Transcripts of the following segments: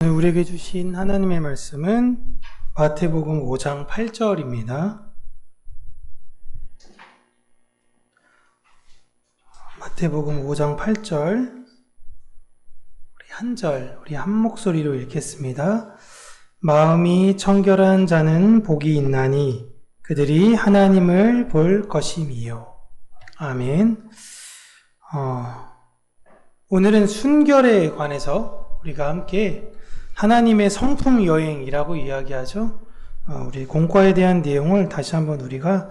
우리에게 주신 하나님의 말씀은 마태복음 5장 8절입니다. 마태복음 5장 8절 우리 한 목소리로 읽겠습니다. 마음이 청결한 자는 복이 있나니 그들이 하나님을 볼 것임이요. 아멘. 오늘은 순결에 관해서 우리가 함께 하나님의 성품 여행이라고 이야기하죠. 우리 공과에 대한 내용을 다시 한번 우리가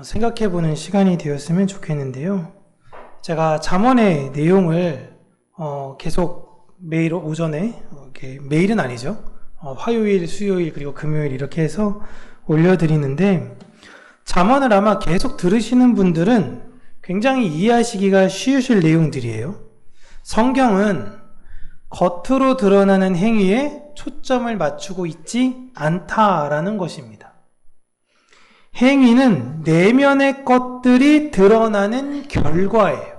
생각해보는 시간이 되었으면 좋겠는데요. 제가 잠언의 내용을 계속 매일 오전에 매일은 아니죠. 화요일, 수요일 그리고 금요일 이렇게 해서 올려드리는데 잠언을 아마 계속 들으시는 분들은 굉장히 이해하시기가 쉬우실 내용들이에요. 성경은 겉으로 드러나는 행위에 초점을 맞추고 있지 않다라는 것입니다. 행위는 내면의 것들이 드러나는 결과예요.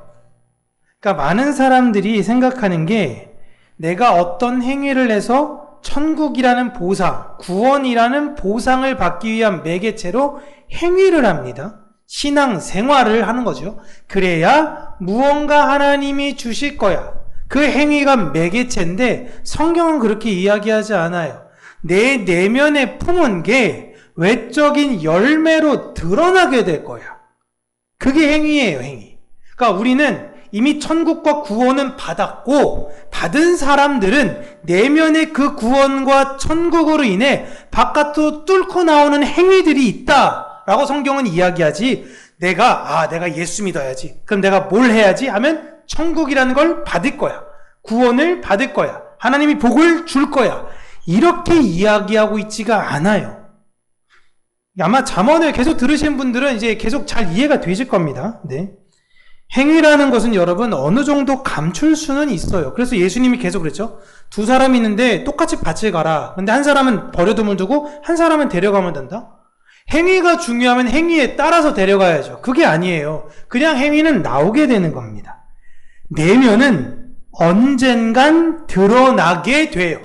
그러니까 많은 사람들이 생각하는 게 내가 어떤 행위를 해서 천국이라는 보상, 구원이라는 보상을 받기 위한 매개체로 행위를 합니다. 신앙 생활을 하는 거죠. 그래야 무언가 하나님이 주실 거야. 그 행위가 매개체인데 성경은 그렇게 이야기하지 않아요. 내 내면에 품은 게 외적인 열매로 드러나게 될 거야. 그게 행위예요, 행위. 그러니까 우리는 이미 천국과 구원은 받았고 받은 사람들은 내면의 그 구원과 천국으로 인해 바깥으로 뚫고 나오는 행위들이 있다라고 성경은 이야기하지. 내가 예수 믿어야지. 그럼 내가 뭘 해야지 하면 천국이라는 걸 받을 거야. 구원을 받을 거야. 하나님이 복을 줄 거야. 이렇게 이야기하고 있지가 않아요. 아마 잠언을 계속 들으신 분들은 이제 계속 잘 이해가 되실 겁니다. 네. 행위라는 것은 여러분 어느 정도 감출 수는 있어요. 그래서 예수님이 계속 그랬죠. 두 사람이 있는데 똑같이 밭을 가라. 근데 한 사람은 버려두면 두고 한 사람은 데려가면 된다. 행위가 중요하면 행위에 따라서 데려가야죠. 그게 아니에요. 그냥 행위는 나오게 되는 겁니다. 내면은 언젠간 드러나게 돼요.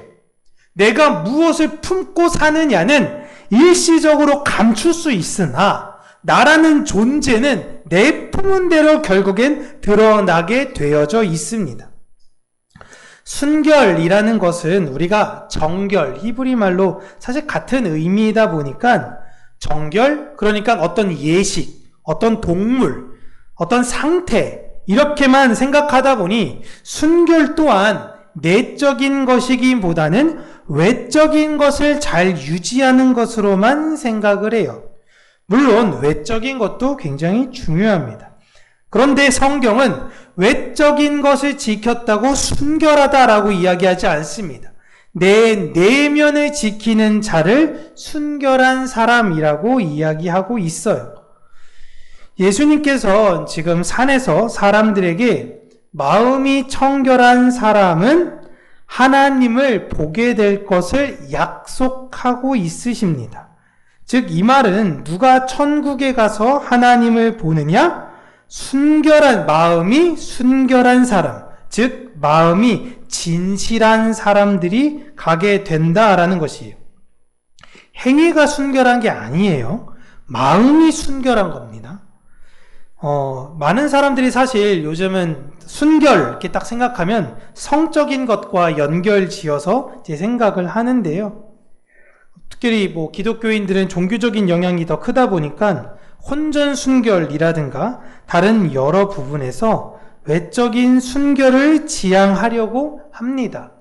내가 무엇을 품고 사느냐는 일시적으로 감출 수 있으나 나라는 존재는 내 품은 대로 결국엔 드러나게 되어져 있습니다. 순결이라는 것은 우리가 정결, 히브리 말로 사실 같은 의미이다 보니까 정결, 그러니까 어떤 예식, 어떤 동물, 어떤 상태 이렇게만 생각하다 보니 순결 또한 내적인 것이기보다는 외적인 것을 잘 유지하는 것으로만 생각을 해요. 물론 외적인 것도 굉장히 중요합니다. 그런데 성경은 외적인 것을 지켰다고 순결하다라고 이야기하지 않습니다. 내 내면을 지키는 자를 순결한 사람이라고 이야기하고 있어요. 예수님께서 지금 산에서 사람들에게 마음이 청결한 사람은 하나님을 보게 될 것을 약속하고 있으십니다. 즉 이 말은 누가 천국에 가서 하나님을 보느냐? 순결한 마음이 순결한 사람, 즉 마음이 진실한 사람들이 가게 된다라는 것이에요. 행위가 순결한 게 아니에요. 마음이 순결한 겁니다. 많은 사람들이 사실 요즘은 순결 이렇게 딱 생각하면 성적인 것과 연결 지어서 이제 생각을 하는데요. 특별히 기독교인들은 종교적인 영향이 더 크다 보니까 혼전 순결이라든가 다른 여러 부분에서 외적인 순결을 지향하려고 합니다.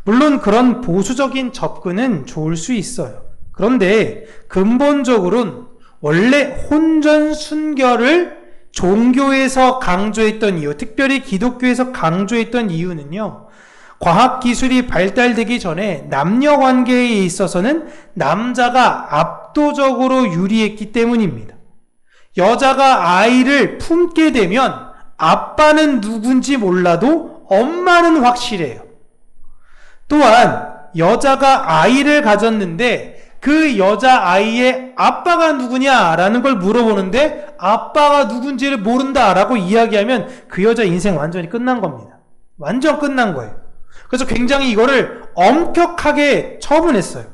물론 그런 보수적인 접근은 좋을 수 있어요. 그런데 근본적으로는 원래 혼전 순결을 종교에서 강조했던 이유, 특별히 기독교에서 강조했던 이유는요, 과학기술이 발달되기 전에 남녀관계에 있어서는 남자가 압도적으로 유리했기 때문입니다. 여자가 아이를 품게 되면 아빠는 누군지 몰라도 엄마는 확실해요. 또한 여자가 아이를 가졌는데 그 여자아이의 아빠가 누구냐라는 걸 물어보는데 아빠가 누군지를 모른다라고 이야기하면 그 여자 인생 완전히 끝난 겁니다. 완전 끝난 거예요. 그래서 굉장히 이거를 엄격하게 처분했어요.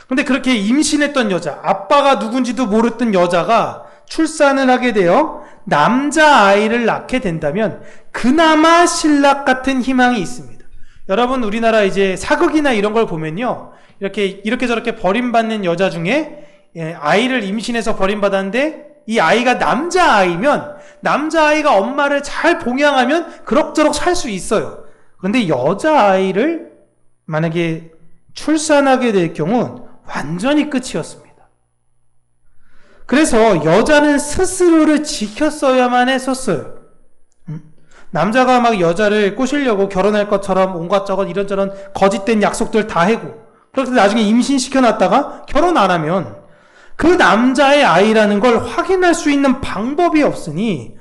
근데 그렇게 임신했던 여자, 아빠가 누군지도 모르던 여자가 출산을 하게 되어 남자아이를 낳게 된다면 그나마 신락 같은 희망이 있습니다. 여러분, 우리나라 이제 사극이나 이런 걸 보면요, 이렇게 저렇게 버림받는 여자 중에 아이를 임신해서 버림받았는데 이 아이가 남자아이면 남자아이가 엄마를 잘 봉양하면 그럭저럭 살 수 있어요. 그런데 여자아이를 만약에 출산하게 될 경우는 완전히 끝이었습니다. 그래서 여자는 스스로를 지켰어야만 했었어요. 남자가 막 여자를 꼬시려고 결혼할 것처럼 온갖 저것 이런저런 거짓된 약속들 다 해고, 그렇게 나중에 임신시켜놨다가 결혼 안 하면 그 남자의 아이라는 걸 확인할 수 있는 방법이 없으니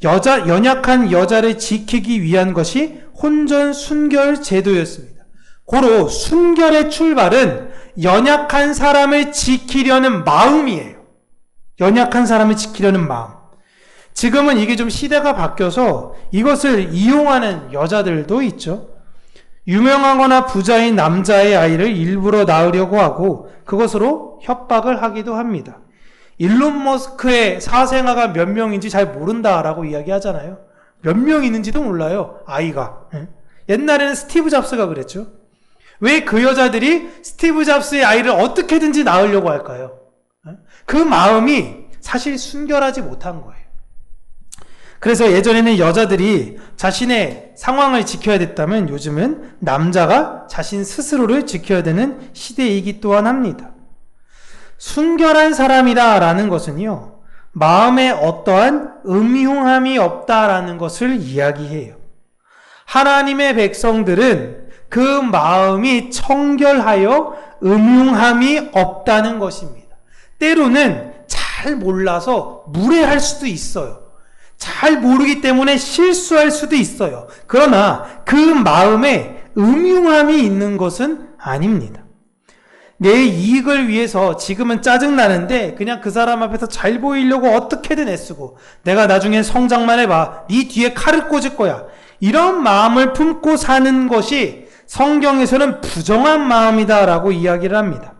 연약한 여자를 지키기 위한 것이 혼전 순결 제도였습니다. 고로 순결의 출발은 연약한 사람을 지키려는 마음이에요. 연약한 사람을 지키려는 마음. 지금은 이게 좀 시대가 바뀌어서 이것을 이용하는 여자들도 있죠. 유명하거나 부자인 남자의 아이를 일부러 낳으려고 하고 그것으로 협박을 하기도 합니다. 일론 머스크의 사생아가 몇 명인지 잘 모른다라고 이야기하잖아요. 몇 명 있는지도 몰라요, 아이가. 옛날에는 스티브 잡스가 그랬죠. 왜 그 여자들이 스티브 잡스의 아이를 어떻게든지 낳으려고 할까요? 그 마음이 사실 순결하지 못한 거예요. 그래서 예전에는 여자들이 자신의 상황을 지켜야 됐다면 요즘은 남자가 자신 스스로를 지켜야 되는 시대이기 또한 합니다. 순결한 사람이다라는 것은요, 마음에 어떠한 음흉함이 없다라는 것을 이야기해요. 하나님의 백성들은 그 마음이 청결하여 음흉함이 없다는 것입니다. 때로는 잘 몰라서 무례할 수도 있어요. 잘 모르기 때문에 실수할 수도 있어요. 그러나 그 마음에 음흉함이 있는 것은 아닙니다. 내 이익을 위해서 지금은 짜증나는데 그냥 그 사람 앞에서 잘 보이려고 어떻게든 애쓰고, 내가 나중에 성장만 해봐, 네 뒤에 칼을 꽂을 거야, 이런 마음을 품고 사는 것이 성경에서는 부정한 마음이다라고 이야기를 합니다.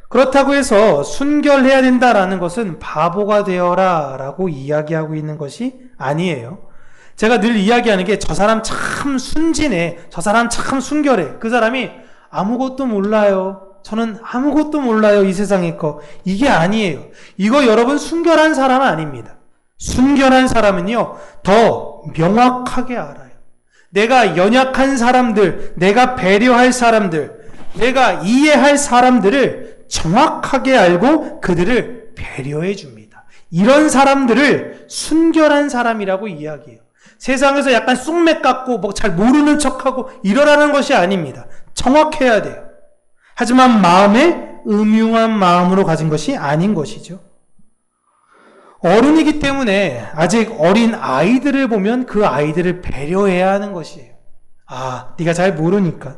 그렇다고 해서 순결해야 된다라는 것은 바보가 되어라 라고 이야기하고 있는 것이 아니에요. 제가 늘 이야기하는 게, 저 사람 참 순진해, 저 사람 참 순결해, 그 사람이 아무것도 몰라요, 저는 아무것도 몰라요 이 세상의 거, 이게 아니에요. 이거 여러분, 순결한 사람은 아닙니다. 순결한 사람은요, 더 명확하게 알아요. 내가 연약한 사람들, 내가 배려할 사람들, 내가 이해할 사람들을 정확하게 알고 그들을 배려해 줍니다. 이런 사람들을 순결한 사람이라고 이야기해요. 세상에서 약간 쑥맥 같고 뭐 잘 모르는 척하고 이러라는 것이 아닙니다. 정확해야 돼요. 하지만 마음에 음흉한 마음으로 가진 것이 아닌 것이죠. 어른이기 때문에 아직 어린 아이들을 보면 그 아이들을 배려해야 하는 것이에요. 아, 네가 잘 모르니까.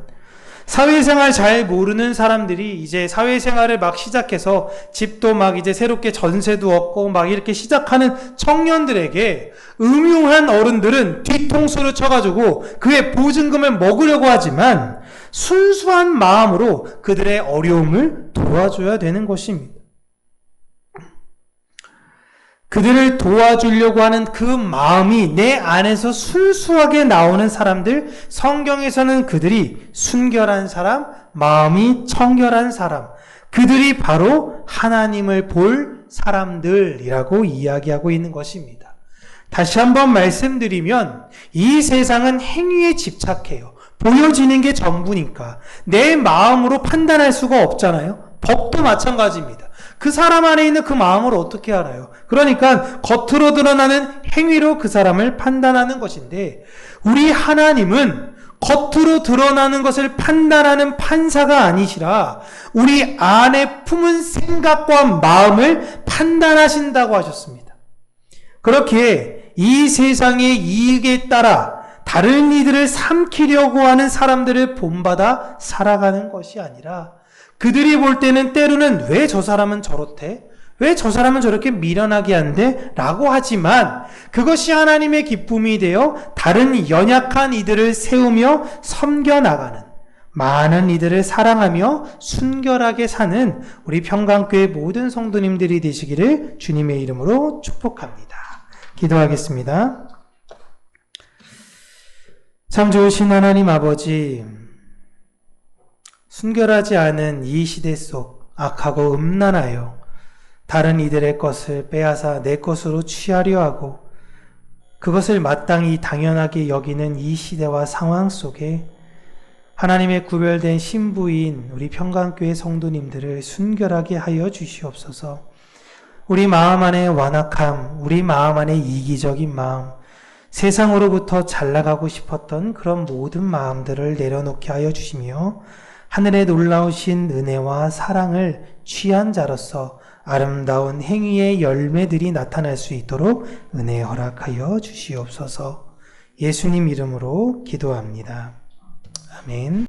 사회생활 잘 모르는 사람들이 이제 사회생활을 막 시작해서 집도 막 이제 새롭게 전세도 얻고 막 이렇게 시작하는 청년들에게 음흉한 어른들은 뒤통수를 쳐가지고 그의 보증금을 먹으려고 하지만 순수한 마음으로 그들의 어려움을 도와줘야 되는 것입니다. 그들을 도와주려고 하는 그 마음이 내 안에서 순수하게 나오는 사람들, 성경에서는 그들이 순결한 사람, 마음이 청결한 사람, 그들이 바로 하나님을 볼 사람들이라고 이야기하고 있는 것입니다. 다시 한번 말씀드리면 이 세상은 행위에 집착해요. 보여지는 게 전부니까 내 마음으로 판단할 수가 없잖아요. 법도 마찬가지입니다. 그 사람 안에 있는 그 마음을 어떻게 알아요? 그러니까 겉으로 드러나는 행위로 그 사람을 판단하는 것인데, 우리 하나님은 겉으로 드러나는 것을 판단하는 판사가 아니시라 우리 안에 품은 생각과 마음을 판단하신다고 하셨습니다. 그렇기에 이 세상의 이익에 따라 다른 이들을 삼키려고 하는 사람들을 본받아 살아가는 것이 아니라, 그들이 볼 때는 때로는 왜 저 사람은 저렇대? 왜 저 사람은 저렇게 미련하게 한대? 라고 하지만 그것이 하나님의 기쁨이 되어 다른 연약한 이들을 세우며 섬겨나가는, 많은 이들을 사랑하며 순결하게 사는 우리 평강교회 모든 성도님들이 되시기를 주님의 이름으로 축복합니다. 기도하겠습니다. 참 좋으신 하나님 아버지, 순결하지 않은 이 시대 속 악하고 음란하여 다른 이들의 것을 빼앗아 내 것으로 취하려 하고 그것을 마땅히 당연하게 여기는 이 시대와 상황 속에 하나님의 구별된 신부인 우리 평강교회 성도님들을 순결하게 하여 주시옵소서. 우리 마음 안의 완악함, 우리 마음 안의 이기적인 마음, 세상으로부터 잘 나가고 싶었던 그런 모든 마음들을 내려놓게 하여 주시며 하늘의 놀라우신 은혜와 사랑을 취한 자로서 아름다운 행위의 열매들이 나타날 수 있도록 은혜 허락하여 주시옵소서. 예수님 이름으로 기도합니다. 아멘.